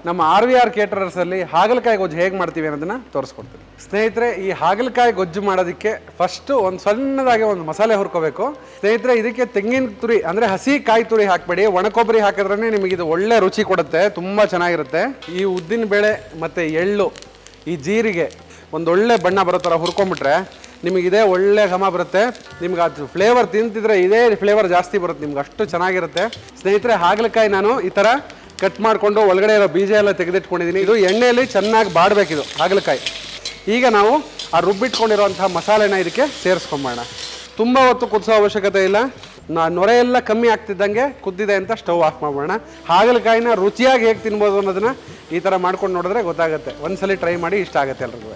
ನಮ್ಮ RVR caterers ಅಲ್ಲಿ ಹಾಗಲಕಾಯಿ ಗೊಜ್ಜು ಹೇಗೆ ಮಾಡ್ತೀವಿ ಅನ್ನೋದನ್ನ ತೋರಿಸ್ಕೊಡ್ತೀನಿ. ಸ್ನೇಹಿತರೆ, ಈ ಹಾಗಲಕಾಯಿ ಗೊಜ್ಜು ಮಾಡೋದಕ್ಕೆ ಫಸ್ಟ್ ಒಂದು ಸಣ್ಣದಾಗಿ ಒಂದು ಮಸಾಲೆ ಹುರ್ಕೋಬೇಕು. ಸ್ನೇಹಿತರೆ, ಇದಕ್ಕೆ ತೆಂಗಿನ ತುರಿ ಅಂದ್ರೆ ಹಸಿ ಕಾಯಿ ತುರಿ ಹಾಕಬೇಡಿ, ಒಣಕೊಬ್ಬರಿ ಹಾಕಿದ್ರೆ ನಿಮಗೆ ಇದು ಒಳ್ಳೆ ರುಚಿ ಕೊಡುತ್ತೆ, ತುಂಬಾ ಚೆನ್ನಾಗಿರುತ್ತೆ. ಈ ಉದ್ದಿನ ಬೇಳೆ ಮತ್ತೆ ಎಳ್ಳು, ಈ ಜೀರಿಗೆ ಒಂದೊಳ್ಳೆ ಬಣ್ಣ ಬರೋ ಥರ ಹುರ್ಕೊಂಡ್ಬಿಟ್ರೆ ನಿಮಗೆ ಇದೇ ಒಳ್ಳೆ ಘಮ ಬರುತ್ತೆ. ನಿಮ್ಗೆ ಅದು ಫ್ಲೇವರ್ ತಿಂತಿದ್ರೆ ಇದೇ ಫ್ಲೇವರ್ ಜಾಸ್ತಿ ಬರುತ್ತೆ, ನಿಮ್ಗೆ ಅಷ್ಟು ಚೆನ್ನಾಗಿರುತ್ತೆ. ಸ್ನೇಹಿತರೆ, ಹಾಗಲಕಾಯಿ ನಾನು ಈ ಥರ ಕಟ್ ಮಾಡಿಕೊಂಡು ಒಳಗಡೆ ಇರೋ ಬೀಜ ಎಲ್ಲ ತೆಗೆದಿಟ್ಕೊಂಡಿದ್ದೀನಿ. ಇದು ಎಣ್ಣೆಯಲ್ಲಿ ಚೆನ್ನಾಗಿ ಬಾಡಬೇಕಿದು ಹಾಗಲಕಾಯಿ. ಈಗ ನಾವು ಆ ರುಬ್ಬಿಟ್ಕೊಂಡಿರೋಂಥ ಮಸಾಲೆನ ಇದಕ್ಕೆ ಸೇರಿಸ್ಕೊಂಬೋಣ. ತುಂಬ ಹೊತ್ತು ಕುದಿಸೋ ಅವಶ್ಯಕತೆ ಇಲ್ಲ. ನೊರೆ ಎಲ್ಲ ಕಮ್ಮಿ ಆಗ್ತಿದ್ದಂಗೆ ಕುದ್ದಿದೆ ಅಂತ ಸ್ಟವ್ ಆಫ್ ಮಾಡೋಣ. ಹಾಗಲಕಾಯಿನ ರುಚಿಯಾಗಿ ಹೇಗೆ ತಿನ್ಬೋದು ಅನ್ನೋದನ್ನ ಈ ಥರ ಮಾಡ್ಕೊಂಡು ನೋಡಿದ್ರೆ ಗೊತ್ತಾಗುತ್ತೆ. ಒಂದ್ಸಲಿ ಟ್ರೈ ಮಾಡಿ, ಇಷ್ಟ ಆಗುತ್ತೆ ಎಲ್ರಿಗೂ.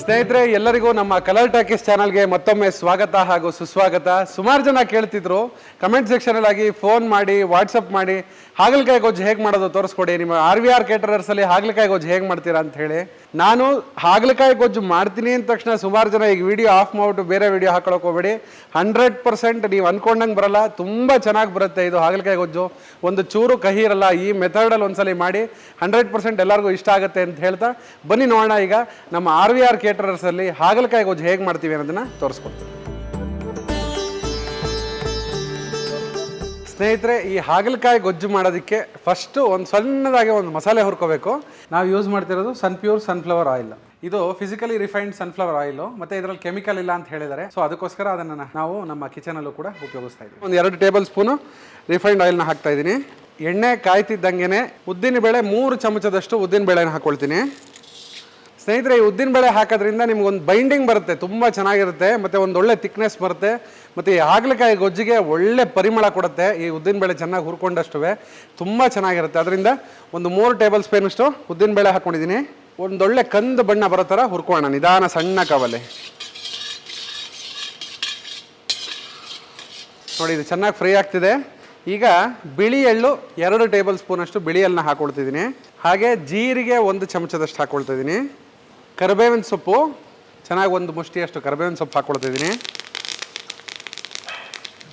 ಸ್ನೇಹಿತರೆ, ಎಲ್ಲರಿಗೂ ನಮ್ಮ ಕಲರ್ ಟಾಕೀಸ್ ಚಾನಲ್ಗೆ ಮತ್ತೊಮ್ಮೆ ಸ್ವಾಗತ ಹಾಗೂ ಸುಸ್ವಾಗತ. ಸುಮಾರು ಜನ ಕೇಳ್ತಿದ್ರು ಕಮೆಂಟ್ ಸೆಕ್ಷನಲ್ಲಿ ಆಗಿ, ಫೋನ್ ಮಾಡಿ, ವಾಟ್ಸಪ್ ಮಾಡಿ, ಹಾಗಲಕಾಯಿ ಗೊಜ್ಜು ಹೇಗೆ ಮಾಡೋದು ತೋರಿಸ್ಕೊಡಿ, ನಿಮ್ಮ RVR ಕೇಟರರ್ಸ್ ಅಲ್ಲಿ ಹಾಗಲಕಾಯಿ ಗೊಜ್ಜು ಹೇಗೆ ಮಾಡ್ತೀರಾ ಅಂತ ಹೇಳಿ. ನಾನು ಹಾಗಲಕಾಯಿ ಗೊಜ್ಜು ಮಾಡ್ತೀನಿ ಅಂದ ತಕ್ಷಣ ಸುಮಾರು ಜನ ಈಗ ವಿಡಿಯೋ ಆಫ್ ಮಾಡಿಬಿಟ್ಟು ಬೇರೆ ವಿಡಿಯೋ ಹಾಕೊಳಕ್ಕೆ ಹೋಗ್ಬೇಡಿ. 100% ನೀವು ಅಂದ್ಕೊಂಡಂಗೆ ಬರಲ್ಲ, ತುಂಬ ಚೆನ್ನಾಗಿ ಬರುತ್ತೆ ಇದು ಹಾಗಲಕಾಯಿ ಗೊಜ್ಜು. ಒಂದು ಚೂರು ಕಹಿ ಇರಲ್ಲ. ಈ ಮೆಥಡಲ್ಲಿ ಒಂದ್ಸಲಿ ಮಾಡಿ, 100% ಎಲ್ಲರಿಗೂ ಇಷ್ಟ ಆಗುತ್ತೆ ಅಂತ ಹೇಳ್ತಾ ಬನ್ನಿ ನೋಡೋಣ ಈಗ ನಮ್ಮ RVR ಕೇಟರರ್ಸ್ ಅಲ್ಲಿ ಹಾಗಲಕಾಯಿ ಗೊಜ್ಜು ಹೇಗೆ ಮಾಡ್ತೀವಿ ಅನ್ನೋದನ್ನ ತೋರಿಸ್ಕೊಡ್ತೀವಿ. ಸ್ನೇಹಿತರೆ, ಈ ಹಾಗಲಕಾಯಿ ಗೊಜ್ಜು ಮಾಡೋದಕ್ಕೆ ಫಸ್ಟ್ ಒಂದು ಸಣ್ಣದಾಗಿ ಒಂದು ಮಸಾಲೆ ಹುರ್ಕೋಬೇಕು. ನಾವು ಯೂಸ್ ಮಾಡ್ತಿರೋದು ಪ್ಯೂರ್ ಸನ್ಫ್ಲವರ್ ಆಯಿಲ್. ಇದು ಫಿಸಿಕಲಿ ರಿಫೈನ್ಡ್ ಸನ್ಫ್ಲವರ್ ಆಯಿಲ್, ಮತ್ತೆ ಇದರಲ್ಲಿ ಕೆಮಿಕಲ್ ಇಲ್ಲ ಅಂತ ಹೇಳಿದ್ದಾರೆ. ಸೊ ಅದಕ್ಕೋಸ್ಕರ ಅದನ್ನು ನಾವು ನಮ್ಮ ಕಿಚನಲ್ಲೂ ಕೂಡ ಉಪಯೋಗಿಸ್ತಾ ಇದ್ದೀವಿ. ಒಂದು 2 ಟೇಬಲ್ ಸ್ಪೂನು ರಿಫೈನ್ಡ್ ಆಯಿಲ್ನ ಹಾಕ್ತಾ ಇದ್ದೀನಿ. ಎಣ್ಣೆ ಕಾಯ್ತಿದ್ದಂಗೆ ಉದ್ದಿನ ಬೇಳೆ 3 ಚಮಚದಷ್ಟು ಉದ್ದಿನ ಬೇಳೆನ ಹಾಕ್ಕೊಳ್ತೀನಿ. ಸ್ನೇಹಿತರೆ, ಈ ಉದ್ದಿನ ಬೇಳೆ ಹಾಕೋದ್ರಿಂದ ನಿಮ್ಗೊಂದು ಬೈಂಡಿಂಗ್ ಬರುತ್ತೆ, ತುಂಬ ಚೆನ್ನಾಗಿರುತ್ತೆ, ಮತ್ತು ಒಂದು ಒಳ್ಳೆ ಥಿಕ್ನೆಸ್ ಬರುತ್ತೆ, ಮತ್ತು ಈ ಹಾಗಲಕಾಯಿ ಗೊಜ್ಜಿಗೆ ಒಳ್ಳೆ ಪರಿಮಳ ಕೊಡುತ್ತೆ. ಈ ಉದ್ದಿನ ಬೇಳೆ ಚೆನ್ನಾಗಿ ಹುರ್ಕೊಂಡಷ್ಟು ತುಂಬ ಚೆನ್ನಾಗಿರುತ್ತೆ. ಅದರಿಂದ ಒಂದು 3 ಟೇಬಲ್ ಸ್ಪೂನಷ್ಟು ಉದ್ದಿನ ಬೇಳೆ ಹಾಕ್ಕೊಂಡಿದ್ದೀನಿ. ಒಂದೊಳ್ಳೆ ಕಂದು ಬಣ್ಣ ಬರೋ ಥರ ಹುರ್ಕೋಣ ನಿಧಾನ ಸಣ್ಣ ಕಾವಲ್ಲಿ. ನೋಡಿ, ಇದು ಚೆನ್ನಾಗಿ ಫ್ರೈ ಆಗ್ತಿದೆ. ಈಗ ಬಿಳಿ ಎಳ್ಳು 2 ಟೇಬಲ್ ಸ್ಪೂನಷ್ಟು ಬಿಳಿ ಎಳ್ಳನ್ನ ಹಾಕ್ಕೊಳ್ತಿದ್ದೀನಿ. ಹಾಗೆ ಜೀರಿಗೆ 1 ಚಮಚದಷ್ಟು ಹಾಕ್ಕೊಳ್ತಾ ಇದ್ದೀನಿ. ಕರಿಬೇವಿನ ಸೊಪ್ಪು ಚೆನ್ನಾಗಿ 1 ಮುಷ್ಟಿಯಷ್ಟು ಕರಿಬೇವಿನ ಸೊಪ್ಪು ಹಾಕ್ಕೊಳ್ತಿದ್ದೀನಿ.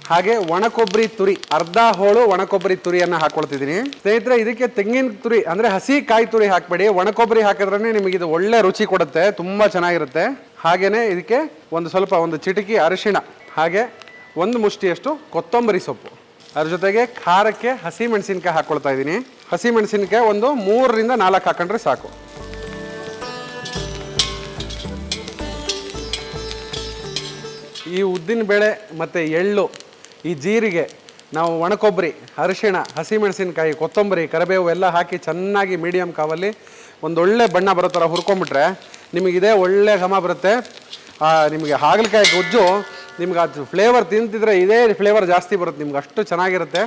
ಹಾಗೆ ಒಣಕೊಬ್ಬರಿ ತುರಿ, ಅರ್ಧ ಹೋಳು ಒಣಕೊಬ್ಬರಿ ತುರಿಯನ್ನು ಹಾಕ್ಕೊಳ್ತಿದ್ದೀನಿ. ಸ್ನೇಹಿತರೆ, ಇದಕ್ಕೆ ತೆಂಗಿನ ತುರಿ ಅಂದರೆ ಹಸಿ ಕಾಯಿ ತುರಿ ಹಾಕಬೇಡಿ, ಒಣಕೊಬ್ಬರಿ ಹಾಕಿದ್ರೆ ನಿಮಗೆ ಇದು ಒಳ್ಳೆ ರುಚಿ ಕೊಡುತ್ತೆ, ತುಂಬ ಚೆನ್ನಾಗಿರುತ್ತೆ. ಹಾಗೆಯೇ ಇದಕ್ಕೆ ಒಂದು ಚಿಟಿಕೆ ಅರಿಶಿಣ, ಹಾಗೆ 1 ಮುಷ್ಟಿಯಷ್ಟು ಕೊತ್ತಂಬರಿ ಸೊಪ್ಪು, ಅದ್ರ ಜೊತೆಗೆ ಖಾರಕ್ಕೆ ಹಸಿ ಮೆಣಸಿನ್ಕಾಯಿ ಹಾಕ್ಕೊಳ್ತಾ ಇದ್ದೀನಿ. ಹಸಿ ಮೆಣಸಿನ್ಕಾಯಿ 3 ರಿಂದ 4 ಹಾಕೊಂಡ್ರೆ ಸಾಕು. ಈ ಉದ್ದಿನ ಬೇಳೆ ಮತ್ತು ಎಳ್ಳು, ಈ ಜೀರಿಗೆ, ನಾವು ಒಣಕೊಬ್ಬರಿ, ಅರಿಶಿಣ, ಹಸಿಮೆಣಸಿನಕಾಯಿ, ಕೊತ್ತಂಬರಿ, ಕರಿಬೇವು ಎಲ್ಲ ಹಾಕಿ ಚೆನ್ನಾಗಿ ಮೀಡಿಯಮ್ ಕಾವಲ್ಲಿ ಒಂದೊಳ್ಳೆ ಬಣ್ಣ ಬರೋ ಥರ ಹುರ್ಕೊಂಡ್ಬಿಟ್ರೆ ನಿಮಗೆ ಇದೇ ಒಳ್ಳೆ ಘಮ ಬರುತ್ತೆ. ನಿಮಗೆ ಹಾಗಲಕಾಯಿ ಗೊಜ್ಜು ನಿಮ್ಗೆ ಅದು ಫ್ಲೇವರ್ ತಿಂತಿದ್ರೆ ಇದೇ ಫ್ಲೇವರ್ ಜಾಸ್ತಿ ಬರುತ್ತೆ, ನಿಮ್ಗೆ ಅಷ್ಟು ಚೆನ್ನಾಗಿರುತ್ತೆ.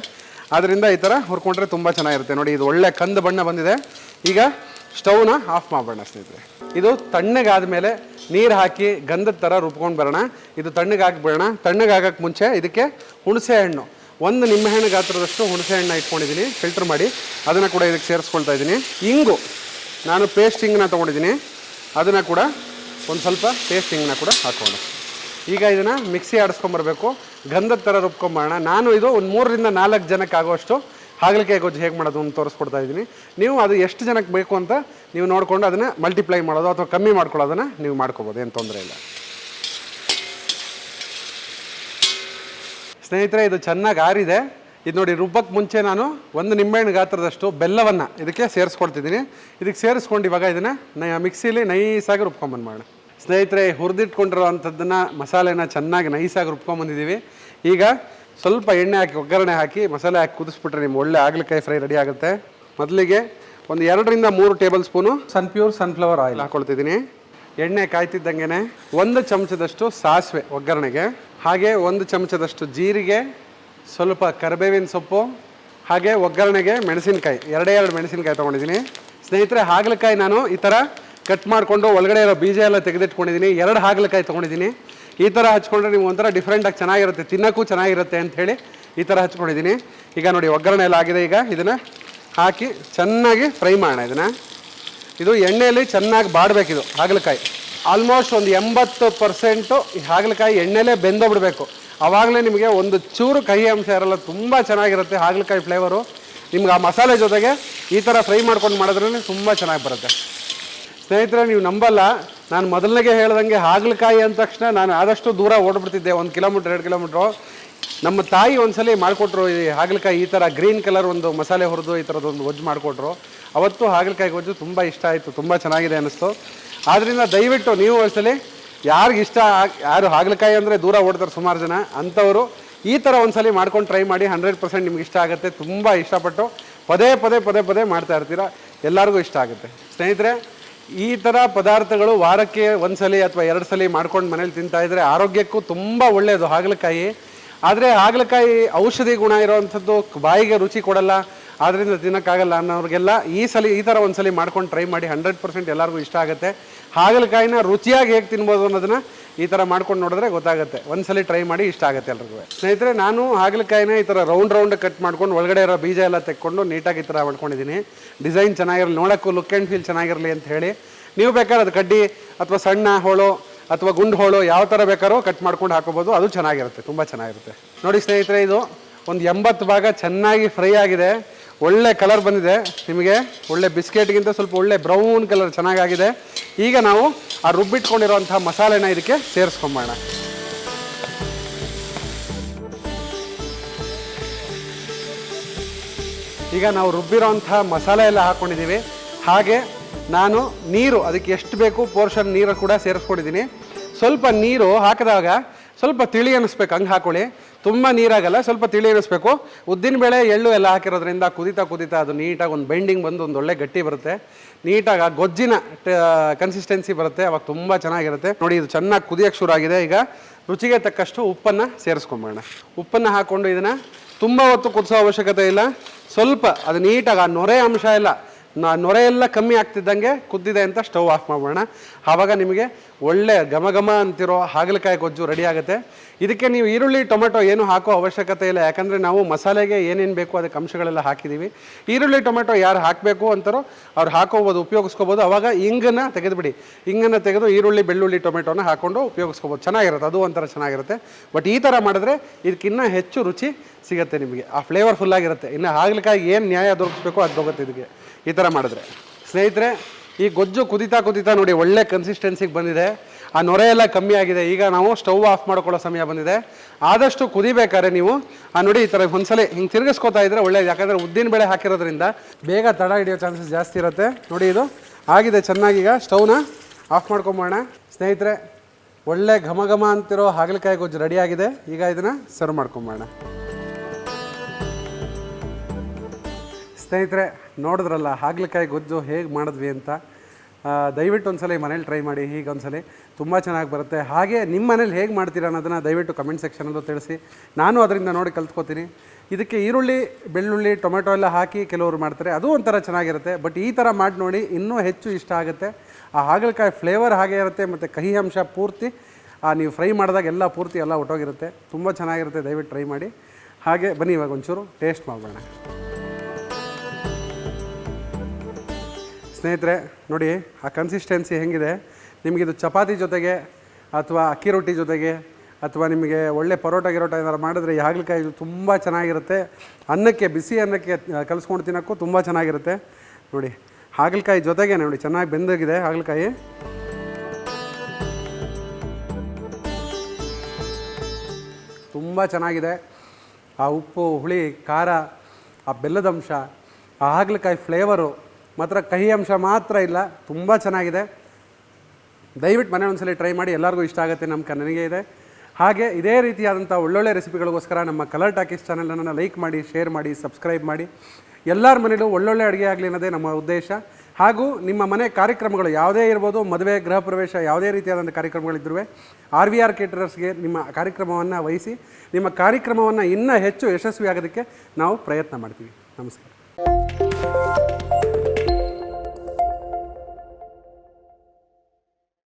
ಆದ್ದರಿಂದ ಈ ಥರ ಹುರ್ಕೊಂಡ್ರೆ ತುಂಬ ಚೆನ್ನಾಗಿರುತ್ತೆ. ನೋಡಿ, ಇದು ಒಳ್ಳೆ ಕಂದು ಬಣ್ಣ ಬಂದಿದೆ. ಈಗ ಸ್ಟವ್ನ ಆಫ್ ಮಾಡೋಣ ಸ್ನೇಹಿತರೆ. ಇದು ತಣ್ಣಗಾದ ಮೇಲೆ ನೀರು ಹಾಕಿ ಗಂಧದ ಥರ ರುಬ್ಕೊಂಡು ಬರೋಣ. ಇದು ತಣ್ಣಗಾಕ್ಬಿಡೋಣ. ತಣ್ಣಗಾಗಕ್ಕೆ ಮುಂಚೆ ಇದಕ್ಕೆ ಹುಣಸೆ ಹಣ್ಣು, 1 ನಿಂಬೆಹಣ್ಣು ಗಾತ್ರದಷ್ಟು ಹುಣಸೆ ಹಣ್ಣು ಇಟ್ಕೊಂಡಿದ್ದೀನಿ, ಫಿಲ್ಟರ್ ಮಾಡಿ, ಅದನ್ನು ಕೂಡ ಇದಕ್ಕೆ ಸೇರಿಸ್ಕೊಳ್ತಾ ಇದ್ದೀನಿ. ಇಂಗು, ನಾನು ಪೇಸ್ಟ್ ಹಿಂಗನ್ನ ತೊಗೊಂಡಿದ್ದೀನಿ, ಅದನ್ನು ಕೂಡ ಒಂದು ಸ್ವಲ್ಪ ಪೇಸ್ಟ್ ಹಿಂಗನ್ನ ಕೂಡ ಹಾಕ್ಕೊಂಡು ಈಗ ಇದನ್ನು ಮಿಕ್ಸಿ ಆಡಿಸ್ಕೊಂಬರ್ಬೇಕು. ಗಂಧದ ಥರ ರುಬ್ಕೊಂಬರೋಣ. ನಾನು ಇದು ಒಂದು 3 ರಿಂದ 4 ಜನಕ್ಕೆ ಆಗೋಷ್ಟು ಹಾಗಲಕಾಯಿ ಗೊಜ್ಜು ಹೇಗೆ ಮಾಡೋದು ಅಂತ ತೋರಿಸ್ಕೊಡ್ತಾ ಇದ್ದೀನಿ. ನೀವು ಅದು ಎಷ್ಟು ಜನಕ್ಕೆ ಬೇಕು ಅಂತ ನೀವು ನೋಡಿಕೊಂಡು ಅದನ್ನು ಮಲ್ಟಿಪ್ಲೈ ಮಾಡೋದು ಅಥವಾ ಕಮ್ಮಿ ಮಾಡ್ಕೊಳ್ಳೋದನ್ನು ನೀವು ಮಾಡ್ಕೋಬೋದು, ಏನು ತೊಂದರೆ ಇಲ್ಲ. ಸ್ನೇಹಿತರೆ, ಇದು ಚೆನ್ನಾಗಿ ಆರಿದೆ. ಇದು ನೋಡಿ, ರುಬ್ಬಕ್ಕೆ ಮುಂಚೆ ನಾನು 1 ನಿಂಬೆಹಣ್ಣು ಗಾತ್ರದಷ್ಟು ಬೆಲ್ಲವನ್ನು ಇದಕ್ಕೆ ಸೇರಿಸ್ಕೊಳ್ತಿದ್ದೀನಿ. ಇದಕ್ಕೆ ಸೇರಿಸ್ಕೊಂಡು ಇವಾಗ ಇದನ್ನು ಮಿಕ್ಸಿಲಿ ನೈಸಾಗಿ ರುಬ್ಕೊಂಬಂದು ಮಾಡೋಣ. ಸ್ನೇಹಿತರೆ, ಹುರಿದಿಟ್ಕೊಂಡಿರೋ ಅಂಥದ್ದನ್ನು ಮಸಾಲೆನ ಚೆನ್ನಾಗಿ ನೈಸಾಗಿ ರುಬ್ಕೊಂಬಂದಿದ್ದೀವಿ. ಈಗ ಸ್ವಲ್ಪ ಎಣ್ಣೆ ಹಾಕಿ ಒಗ್ಗರಣೆ ಹಾಕಿ ಮಸಾಲೆ ಹಾಕಿ ಕುದಿಸ್ಬಿಟ್ರೆ ನಿಮ್ಮ ಒಳ್ಳೆ ಹಾಗಲಕಾಯಿ ಫ್ರೈ ರೆಡಿ ಆಗುತ್ತೆ. ಮೊದಲಿಗೆ ಒಂದು 2 ರಿಂದ 3 tablespoon pure sunflower oil ಹಾಕ್ಕೊಳ್ತಿದ್ದೀನಿ. ಎಣ್ಣೆ ಕಾಯ್ತಿದ್ದಂಗೆ 1 ಚಮಚದಷ್ಟು ಸಾಸಿವೆ ಒಗ್ಗರಣೆಗೆ, ಹಾಗೆ 1 ಚಮಚದಷ್ಟು ಜೀರಿಗೆ, ಸ್ವಲ್ಪ ಕರಿಬೇವಿನ ಸೊಪ್ಪು, ಹಾಗೆ ಒಗ್ಗರಣೆಗೆ ಮೆಣಸಿನಕಾಯಿ 2 ಮೆಣಸಿನಕಾಯಿ ತೊಗೊಂಡಿದ್ದೀನಿ. ಸ್ನೇಹಿತರೆ, ಹಾಗಲಕಾಯಿ ನಾನು ಈ ಥರ ಕಟ್ ಮಾಡಿಕೊಂಡು ಒಳಗಡೆ ಇರೋ ಬೀಜ ಎಲ್ಲ ತೆಗೆದಿಟ್ಕೊಂಡಿದ್ದೀನಿ. 2 ಹಾಗಲಕಾಯಿ ತೊಗೊಂಡಿದ್ದೀನಿ. ಈ ಥರ ಹಚ್ಕೊಂಡ್ರೆ ನೀವು ಒಂಥರ ಡಿಫ್ರೆಂಟಾಗಿ ಚೆನ್ನಾಗಿರುತ್ತೆ, ತಿನ್ನೋಕ್ಕೂ ಚೆನ್ನಾಗಿರುತ್ತೆ ಅಂಥೇಳಿ ಈ ಥರ ಹಚ್ಕೊಂಡಿದ್ದೀನಿ. ಈಗ ನೋಡಿ, ಒಗ್ಗರಣೆ ಎಲ್ಲ ಆಗಿದೆ. ಈಗ ಇದನ್ನು ಹಾಕಿ ಚೆನ್ನಾಗಿ ಫ್ರೈ ಮಾಡೋಣ. ಇದನ್ನು ಇದು ಎಣ್ಣೆಯಲ್ಲಿ ಚೆನ್ನಾಗಿ ಬಾಡಬೇಕಿದು ಹಾಗಲಕಾಯಿ. ಆಲ್ಮೋಸ್ಟ್ ಒಂದು 80% ಈ ಹಾಗಲಕಾಯಿ ಎಣ್ಣೆಲೇ ಬೆಂದೋಗ್ಬಿಡ್ಬೇಕು. ಆವಾಗಲೇ ನಿಮಗೆ ಒಂದು ಚೂರು ಕಹಿ ಅಂಶ ಇರಲ್ಲ, ತುಂಬ ಚೆನ್ನಾಗಿರುತ್ತೆ ಹಾಗಲಕಾಯಿ ಫ್ಲೇವರು. ನಿಮ್ಗೆ ಆ ಮಸಾಲೆ ಜೊತೆಗೆ ಈ ಥರ ಫ್ರೈ ಮಾಡ್ಕೊಂಡು ಮಾಡಿದ್ರೇ ತುಂಬ ಚೆನ್ನಾಗಿ ಬರುತ್ತೆ. ಸ್ನೇಹಿತರೆ, ನೀವು ನಂಬಲ್ಲ, ನಾನು ಮೊದಲನೇಗೆ ಹೇಳ್ದಂಗೆ ಹಾಗಲಕಾಯಿ ಅಂದ ತಕ್ಷಣ ನಾನು ಆದಷ್ಟು ದೂರ ಓಡ್ಬಿಡ್ತಿದ್ದೆ, 1 ಕಿಲೋಮೀಟ್ರ್ 2 ಕಿಲೋಮೀಟ್ರು. ನಮ್ಮ ತಾಯಿ ಒಂದ್ಸಲಿ ಮಾಡಿಕೊಟ್ರು ಈ ಹಾಗಲಕಾಯಿ, ಈ ಥರ ಗ್ರೀನ್ ಕಲರ್ ಒಂದು ಮಸಾಲೆ ಹುರಿದು ಈ ಥರದೊಂದು ಗೊಜ್ಜು ಮಾಡಿಕೊಟ್ರು. ಅವತ್ತು ಹಾಗಲಕಾಯಿ ಗೊಜ್ಜು ತುಂಬ ಇಷ್ಟ ಆಯಿತು, ತುಂಬ ಚೆನ್ನಾಗಿದೆ ಅನ್ನಿಸ್ತು. ಆದ್ದರಿಂದ ದಯವಿಟ್ಟು ನೀವು ಒಂದ್ಸಲಿ ಯಾರಿಗಿಷ್ಟ, ಯಾರು ಹಾಗಲಕಾಯಿ ಅಂದರೆ ದೂರ ಓಡ್ತಾರೆ ಸುಮಾರು ಜನ, ಅಂಥವರು ಈ ಥರ ಒಂದ್ಸಲಿ ಮಾಡ್ಕೊಂಡು ಟ್ರೈ ಮಾಡಿ. 100% ನಿಮ್ಗೆ ಇಷ್ಟ ಆಗುತ್ತೆ. ತುಂಬ ಇಷ್ಟಪಟ್ಟು ಪದೇ ಪದೇ ಪದೇ ಪದೇ ಮಾಡ್ತಾ ಇರ್ತೀರ, ಎಲ್ಲರಿಗೂ ಇಷ್ಟ ಆಗುತ್ತೆ. ಸ್ನೇಹಿತರೆ, ಈ ಥರ ಪದಾರ್ಥಗಳು ವಾರಕ್ಕೆ 1 ಸಲ ಅಥವಾ 2 ಸಲ ಮಾಡ್ಕೊಂಡು ಮನೇಲಿ ತಿಂತಾಯಿದ್ರೆ ಆರೋಗ್ಯಕ್ಕೂ ತುಂಬ ಒಳ್ಳೆಯದು ಹಾಗಲಕಾಯಿ. ಆದರೆ ಹಾಗಲಕಾಯಿ ಔಷಧಿ ಗುಣ ಇರೋವಂಥದ್ದು, ಬಾಯಿಗೆ ರುಚಿ ಕೊಡಲ್ಲ, ಆದ್ದರಿಂದ ತಿನ್ನೋಕ್ಕಾಗಲ್ಲ ಅನ್ನೋರಿಗೆಲ್ಲ ಈ ಥರ ಒಂದ್ಸಲಿ ಮಾಡ್ಕೊಂಡು ಟ್ರೈ ಮಾಡಿ. 100% ಎಲ್ಲರಿಗೂ ಇಷ್ಟ ಆಗುತ್ತೆ. ಹಾಗಲಕಾಯಿನ ರುಚಿಯಾಗಿ ಹೇಗೆ ತಿನ್ಬೋದು ಅನ್ನೋದನ್ನು ಈ ಥರ ಮಾಡ್ಕೊಂಡು ನೋಡಿದ್ರೆ ಗೊತ್ತಾಗುತ್ತೆ. ಒಂದ್ಸಲಿ ಟ್ರೈ ಮಾಡಿ, ಇಷ್ಟ ಆಗುತ್ತೆ ಎಲ್ರಿಗೂ. ಸ್ನೇಹಿತರೆ, ನಾನು ಹಾಗಲಕಾಯಿನ ಈ ಥರ ರೌಂಡ್ ಕಟ್ ಮಾಡ್ಕೊಂಡು ಒಳಗಡೆ ಇರೋ ಬೀಜ ಎಲ್ಲ ತೆಕ್ಕೊಂಡು ನೀಟಾಗಿ ಈ ಥರ ಮಾಡ್ಕೊಂಡಿದ್ದೀನಿ. ಡಿಸೈನ್ ಚೆನ್ನಾಗಿರಲಿ, ನೋಡೋಕ್ಕೂ ಲುಕ್ ಆ್ಯಂಡ್ ಫೀಲ್ ಚೆನ್ನಾಗಿರಲಿ ಅಂತ ಹೇಳಿ. ನೀವು ಬೇಕಾದ್ರೆ ಅದು ಕಡ್ಡಿ ಅಥವಾ ಸಣ್ಣ ಹೋಳು ಅಥವಾ ಗುಂಡು ಹೋಳು ಯಾವ ಥರ ಬೇಕಾದ್ರೂ ಕಟ್ ಮಾಡ್ಕೊಂಡು ಹಾಕೋಬೋದು, ಅದು ಚೆನ್ನಾಗಿರುತ್ತೆ, ತುಂಬ ಚೆನ್ನಾಗಿರುತ್ತೆ. ನೋಡಿ ಸ್ನೇಹಿತರೆ, ಇದು ಒಂದು 80 ಭಾಗ ಚೆನ್ನಾಗಿ ಫ್ರೈ ಆಗಿದೆ, ಒಳ್ಳೆ ಕಲರ್ ಬಂದಿದೆ. ನಿಮಗೆ ಒಳ್ಳೆ ಬಿಸ್ಕೆಟ್ಗಿಂತ ಸ್ವಲ್ಪ ಒಳ್ಳೆ ಬ್ರೌನ್ ಕಲರ್ ಚೆನ್ನಾಗಾಗಿದೆ. ಈಗ ನಾವು ಆ ರುಬ್ಬಿಟ್ಕೊಂಡಿರೋಂಥ ಮಸಾಲೆನ ಇದಕ್ಕೆ ಸೇರಿಸ್ಕೊಂಬೋಣ. ಈಗ ನಾವು ರುಬ್ಬಿರೋಂಥ ಮಸಾಲೆ ಎಲ್ಲ ಹಾಕ್ಕೊಂಡಿದ್ದೀವಿ. ಹಾಗೆ ನಾನು ನೀರು ಅದಕ್ಕೆ ಎಷ್ಟು ಬೇಕು ಪೋರ್ಷನ್ ನೀರು ಕೂಡ ಸೇರಿಸ್ಕೊಂಡಿದ್ದೀನಿ. ಸ್ವಲ್ಪ ನೀರು ಹಾಕಿದಾಗ ಸ್ವಲ್ಪ ತಿಳಿ ಅನ್ನಿಸ್ಬೇಕು, ಹಂಗೆ ಹಾಕೊಳ್ಳಿ. ತುಂಬ ನೀರಾಗಲ್ಲ, ಸ್ವಲ್ಪ ತಿಳಿ ಅನ್ನಿಸ್ಬೇಕು. ಉದ್ದಿನಬೇಳೆ ಎಳ್ಳು ಎಲ್ಲ ಹಾಕಿರೋದ್ರಿಂದ ಕುದೀತಾ ಅದು ನೀಟಾಗಿ ಒಂದು ಬೈಂಡಿಂಗ್ ಬಂದು ಒಂದು ಒಳ್ಳೆ ಗಟ್ಟಿ ಬರುತ್ತೆ. ನೀಟಾಗಿ ಆ ಗೊಜ್ಜಿನ ಕನ್ಸಿಸ್ಟೆನ್ಸಿ ಬರುತ್ತೆ, ಅವಾಗ ತುಂಬ ಚೆನ್ನಾಗಿರುತ್ತೆ. ನೋಡಿ, ಇದು ಚೆನ್ನಾಗಿ ಕುದಿಯೋಕ್ಕೆ ಶುರು ಆಗಿದೆ. ಈಗ ರುಚಿಗೆ ತಕ್ಕಷ್ಟು ಉಪ್ಪನ್ನು ಸೇರಿಸ್ಕೊಂಬೋಣ. ಉಪ್ಪನ್ನು ಹಾಕ್ಕೊಂಡು ಇದನ್ನು ತುಂಬ ಹೊತ್ತು ಕುದಿಸೋ ಅವಶ್ಯಕತೆ ಇಲ್ಲ. ಸ್ವಲ್ಪ ಅದು ನೀಟಾಗಿ ಆ ನೊರೆ ಅಂಶ ಎಲ್ಲ ನೊರೆ ಎಲ್ಲ ಕಮ್ಮಿ ಆಗ್ತಿದ್ದಂಗೆ ಕುದ್ದಿದೆ ಅಂತ ಸ್ಟವ್ ಆಫ್ ಮಾಡೋಣ. ಆವಾಗ ನಿಮಗೆ ಒಳ್ಳೆ ಘಮ ಅಂತಿರೋ ಹಾಗಲಕಾಯಿ ಗೊಜ್ಜು ರೆಡಿ ಆಗುತ್ತೆ. ಇದಕ್ಕೆ ನೀವು ಈರುಳ್ಳಿ ಟೊಮೆಟೊ ಏನು ಹಾಕೋ ಅವಶ್ಯಕತೆ ಇಲ್ಲ, ಯಾಕಂದರೆ ನಾವು ಮಸಾಲೆಗೆ ಏನೇನು ಬೇಕು ಅದಕ್ಕೆ ಅಂಶಗಳೆಲ್ಲ ಹಾಕಿದ್ದೀವಿ. ಈರುಳ್ಳಿ ಟೊಮೆಟೊ ಯಾರು ಹಾಕಬೇಕು ಅಂತಾರೋ ಅವ್ರು ಹಾಕೋಬೋದು, ಉಪಯೋಗಿಸ್ಕೋಬೋದು. ಆವಾಗ ಇಂಗನ್ನು ತೆಗೆದುಬಿಡಿ, ಇಂಗನ್ನು ತೆಗೆದು ಈರುಳ್ಳಿ ಬೆಳ್ಳುಳ್ಳಿ ಟೊಮೆಟೊನ ಹಾಕ್ಕೊಂಡು ಉಪಯೋಗಿಸ್ಕೋಬೋದು, ಚೆನ್ನಾಗಿರುತ್ತೆ, ಅದು ಒಂಥರ ಚೆನ್ನಾಗಿರುತ್ತೆ. ಬಟ್ ಈ ಥರ ಮಾಡಿದ್ರೆ ಇದಕ್ಕಿನ್ನೂ ಹೆಚ್ಚು ರುಚಿ ಸಿಗುತ್ತೆ ನಿಮಗೆ, ಆ ಫ್ಲೇವರ್ಫುಲ್ಲಾಗಿರುತ್ತೆ. ಇನ್ನು ಹಾಗಲಕಾಯಿ ಏನು ನ್ಯಾಯ ದೊರಕಿಸ್ಬೇಕು ಅದು ಹೋಗುತ್ತೆ ಇದಕ್ಕೆ ಈ ಥರ ಮಾಡಿದ್ರೆ. ಸ್ನೇಹಿತರೆ, ಈ ಗೊಜ್ಜು ಕುದೀತಾ ನೋಡಿ ಒಳ್ಳೆ ಕನ್ಸಿಸ್ಟೆನ್ಸಿಗೆ ಬಂದಿದೆ, ಆ ನೊರೆ ಎಲ್ಲ ಕಮ್ಮಿ ಆಗಿದೆ. ಈಗ ನಾವು ಸ್ಟವ್ ಆಫ್ ಮಾಡ್ಕೊಳ್ಳೋ ಸಮಯ ಬಂದಿದೆ. ಆದಷ್ಟು ಕುದಿಬೇಕಾದ್ರೆ ನೀವು ನೋಡಿ ಈ ಥರ ಒಂದ್ಸಲ ಹಿಂಗೆ ತಿರುಗಿಸ್ಕೋತಾ ಇದ್ದರೆ ಒಳ್ಳೇದು, ಯಾಕಂದರೆ ಉದ್ದಿನಬೇಳೆ ಹಾಕಿರೋದ್ರಿಂದ ಬೇಗ ತಡ ಹಿಡಿಯೋ ಚಾನ್ಸಸ್ ಜಾಸ್ತಿ ಇರುತ್ತೆ. ನೋಡಿ, ಇದು ಆಗಿದೆ ಚೆನ್ನಾಗಿ. ಈಗ ಸ್ಟವ್ನ ಆಫ್ ಮಾಡ್ಕೊಂಬೋಣ. ಸ್ನೇಹಿತರೆ, ಒಳ್ಳೆ ಘಮ ಅಂತಿರೋ ಹಾಗಲಕಾಯಿ ಗೊಜ್ಜು ರೆಡಿಯಾಗಿದೆ. ಈಗ ಇದನ್ನು ಸರ್ವ್ ಮಾಡ್ಕೊಂಬೋಣ. ಸ್ನೇಹಿತರೆ, ನೋಡಿದ್ರಲ್ಲ ಹಾಗಲಕಾಯಿ ಗೊಜ್ಜು ಹೇಗೆ ಮಾಡಿದ್ವಿ ಅಂತ. ದಯವಿಟ್ಟು ಒಂದ್ಸಲ ಮನೇಲಿ ಟ್ರೈ ಮಾಡಿ, ಹೀಗೆ ಒಂದ್ಸಲ ತುಂಬ ಚೆನ್ನಾಗಿ ಬರುತ್ತೆ. ಹಾಗೆ ನಿಮ್ಮ ಮನೇಲಿ ಹೇಗೆ ಮಾಡ್ತೀರಾ ಅನ್ನೋದನ್ನು ದಯವಿಟ್ಟು ಕಮೆಂಟ್ ಸೆಕ್ಷನಲ್ಲೂ ತಿಳಿಸಿ, ನಾನು ಅದರಿಂದ ನೋಡಿ ಕಲ್ತ್ಕೋತೀನಿ. ಇದಕ್ಕೆ ಈರುಳ್ಳಿ ಬೆಳ್ಳುಳ್ಳಿ ಟೊಮೆಟೊ ಎಲ್ಲ ಹಾಕಿ ಕೆಲವರು ಮಾಡ್ತಾರೆ, ಅದು ಒಂಥರ ಚೆನ್ನಾಗಿರುತ್ತೆ. ಬಟ್ ಈ ಥರ ಮಾಡಿ ನೋಡಿ, ಇನ್ನೂ ಹೆಚ್ಚು ಇಷ್ಟ ಆಗುತ್ತೆ. ಆ ಹಾಗಲಕಾಯಿ ಫ್ಲೇವರ್ ಹಾಗೆ ಇರುತ್ತೆ, ಮತ್ತು ಕಹಿ ಅಂಶ ಪೂರ್ತಿ ನೀವು ಫ್ರೈ ಮಾಡಿದಾಗ ಎಲ್ಲ ಪೂರ್ತಿ ಎಲ್ಲ ಒಟ್ಟೋಗಿರುತ್ತೆ, ತುಂಬ ಚೆನ್ನಾಗಿರುತ್ತೆ. ದಯವಿಟ್ಟು ಟ್ರೈ ಮಾಡಿ. ಹಾಗೆ ಬನ್ನಿ ಇವಾಗ ಒಂಚೂರು ಟೇಸ್ಟ್ ಮಾಡೋಣ. ಸ್ನೇಹಿತರೆ, ನೋಡಿ ಆ ಕನ್ಸಿಸ್ಟೆನ್ಸಿ ಹೆಂಗಿದೆ. ನಿಮಗಿದು ಚಪಾತಿ ಜೊತೆಗೆ ಅಥವಾ ಅಕ್ಕಿ ರೊಟ್ಟಿ ಜೊತೆಗೆ ಅಥವಾ ನಿಮಗೆ ಒಳ್ಳೆ ಪರೋಟ ಏನಾರು ಮಾಡಿದ್ರೆ ಈ ಹಾಗಲಕಾಯಿ ಇದು ತುಂಬ ಚೆನ್ನಾಗಿರುತ್ತೆ. ಅನ್ನಕ್ಕೆ, ಬಿಸಿ ಅನ್ನಕ್ಕೆ ಕಲಿಸ್ಕೊಂಡು ತಿನ್ನೋಕ್ಕೂ ತುಂಬ ಚೆನ್ನಾಗಿರುತ್ತೆ. ನೋಡಿ, ಹಾಗಲಕಾಯಿ ಜೊತೆಗೆ ನೋಡಿ ಚೆನ್ನಾಗಿ ಬೆಂದಾಗಿದೆ ಹಾಗಲಕಾಯಿ. ತುಂಬ ಚೆನ್ನಾಗಿದೆ. ಆ ಉಪ್ಪು, ಹುಳಿ, ಖಾರ, ಆ ಬೆಲ್ಲದ ಅಂಶ, ಆ ಹಾಗಲಕಾಯಿ ಫ್ಲೇವರು ಮಾತ್ರ, ಕಹಿ ಅಂಶ ಮಾತ್ರ ಇಲ್ಲ, ತುಂಬ ಚೆನ್ನಾಗಿದೆ. ದಯವಿಟ್ಟು ಮನೆ ಒಂದ್ಸಲ ಟ್ರೈ ಮಾಡಿ, ಎಲ್ಲರಿಗೂ ಇಷ್ಟ ಆಗುತ್ತೆ, ನನಗೆ ಇದೆ. ಹಾಗೆ ಇದೇ ರೀತಿಯಾದಂಥ ಒಳ್ಳೊಳ್ಳೆ ರೆಸಿಪಿಗಳಿಗೋಸ್ಕರ ನಮ್ಮ ಕಲರ್ ಟಾಕೀಸ್ ಚಾನಲನ್ನು ಲೈಕ್ ಮಾಡಿ, ಶೇರ್ ಮಾಡಿ, ಸಬ್ಸ್ಕ್ರೈಬ್ ಮಾಡಿ. ಎಲ್ಲರ ಮನೇಲೂ ಒಳ್ಳೊಳ್ಳೆ ಅಡುಗೆ ಆಗಲಿ ಅನ್ನೋದೇ ನಮ್ಮ ಉದ್ದೇಶ. ಹಾಗೂ ನಿಮ್ಮ ಮನೆ ಕಾರ್ಯಕ್ರಮಗಳು ಯಾವುದೇ ಇರ್ಬೋದು, ಮದುವೆ, ಗೃಹ ಪ್ರವೇಶ, ಯಾವುದೇ ರೀತಿಯಾದಂಥ ಕಾರ್ಯಕ್ರಮಗಳಿದ್ರೂ RVR ಕೇಟರರ್ಸ್ಗೆ ನಿಮ್ಮ ಕಾರ್ಯಕ್ರಮವನ್ನು ವಹಿಸಿ, ನಿಮ್ಮ ಕಾರ್ಯಕ್ರಮವನ್ನು ಇನ್ನೂ ಹೆಚ್ಚು ಯಶಸ್ವಿ ಆಗೋದಕ್ಕೆ ನಾವು ಪ್ರಯತ್ನ ಮಾಡ್ತೀವಿ. ನಮಸ್ಕಾರ.